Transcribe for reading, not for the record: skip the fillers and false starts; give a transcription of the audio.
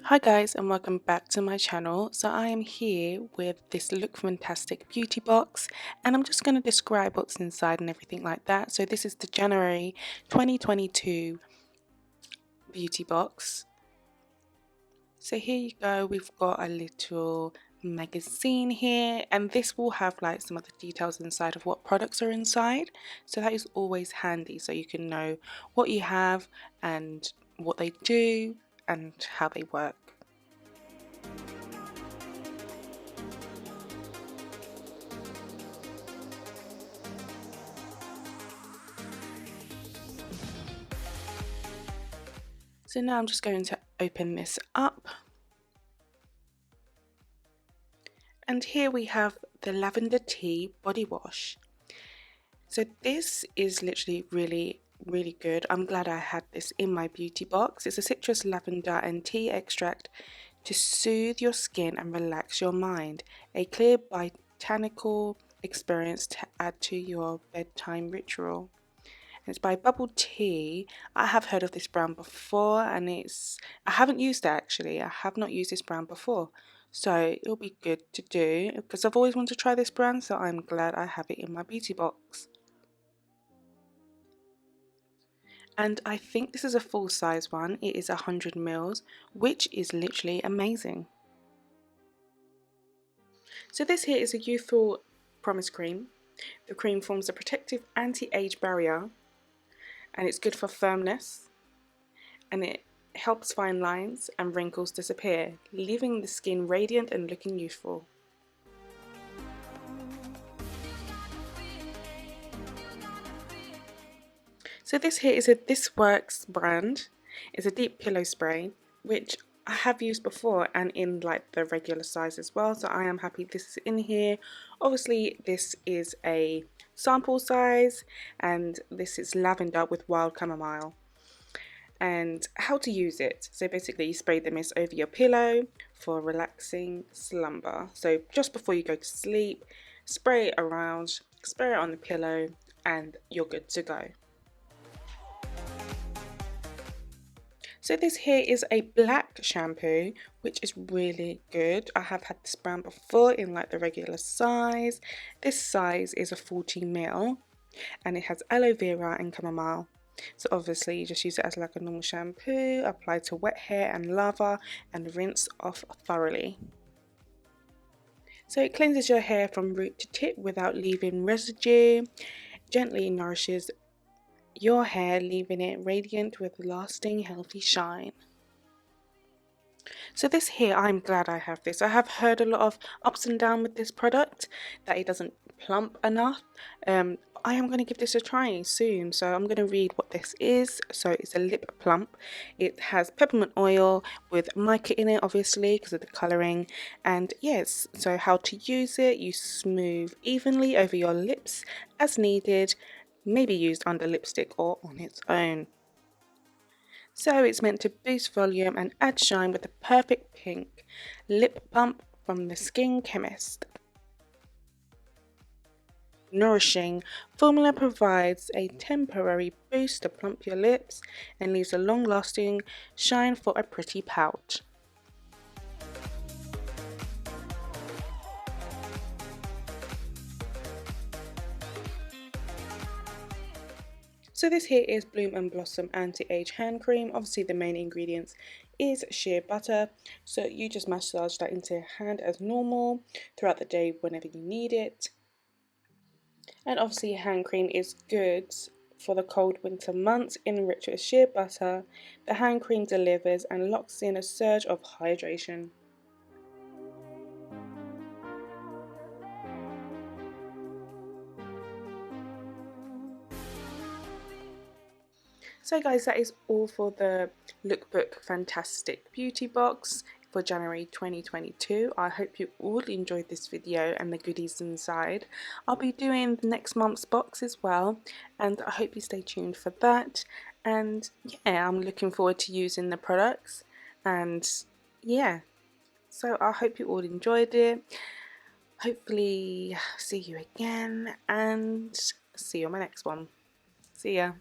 Hi guys and welcome back to my channel. So I am here with this Lookfantastic beauty box and I'm just going to describe what's inside and everything like that. So this is the January 2022 beauty box. So here you go, we've got a little magazine here and this will have like some of the details inside of what products are inside. So that is always handy so you can know what you have and what they do and how they work. So now I'm just going to open this up. And here we have the Lavender Tea Body Wash. So this is literally really good. I'm glad I had this in my beauty box. It's a citrus, lavender and tea extract to soothe your skin and relax your mind. A clear botanical experience to add to your bedtime ritual. It's by Bubble Tea. I have heard of this brand before and I haven't used it actually. I have not used this brand before. So it'll be good to do because I've always wanted to try this brand, so I'm glad I have it in my beauty box. And I think this is a full size one. It is 100 mils, which is literally amazing. So this here is a youthful promise cream. The cream forms a protective anti-age barrier and it's good for firmness and it helps fine lines and wrinkles disappear, leaving the skin radiant and looking youthful. So this here is a This Works brand. It's a deep pillow spray which I have used before and in like the regular size as well, so I am happy this is in here. Obviously this is a sample size and this is lavender with wild chamomile. And how to use it. So basically you spray the mist over your pillow for relaxing slumber. So just before you go to sleep, spray it around, spray it on the pillow and you're good to go. So this here is a black shampoo which is really good. I have had this brand before in like the regular size. This size is a 40 ml and it has aloe vera and chamomile. So obviously you just use it as like a normal shampoo, apply to wet hair and lather and rinse off thoroughly. So it cleanses your hair from root to tip without leaving residue, gently nourishes your hair, leaving it radiant with lasting healthy shine. So this here, I'm glad I have this. I have heard a lot of ups and downs with this product, that it doesn't plump enough. I am going to give this a try soon, so I'm going to read what this is. So it's a lip plump. It has peppermint oil with mica in it, obviously because of the colouring, and yes, so how to use it: you smooth evenly over your lips as needed, maybe used under lipstick or on its own. So it's meant to boost volume and add shine with the perfect pink lip pump from the Skin Chemist. Nourishing formula provides a temporary boost to plump your lips and leaves a long-lasting shine for a pretty pout. So this here is Bloom and Blossom Anti-Age Hand Cream. Obviously the main ingredients is shea butter. So you just massage that into your hand as normal throughout the day whenever you need it. And obviously hand cream is good for the cold winter months, enriched with shea butter. The hand cream delivers and locks in a surge of hydration. So guys, that is all for the Lookfantastic beauty box for January 2022. I hope you all enjoyed this video and the goodies inside. I'll be doing the next month's box as well, and I hope you stay tuned for that. And yeah, I'm looking forward to using the products, and yeah, so I hope you all enjoyed it. Hopefully see you again and see you on my next one. See ya.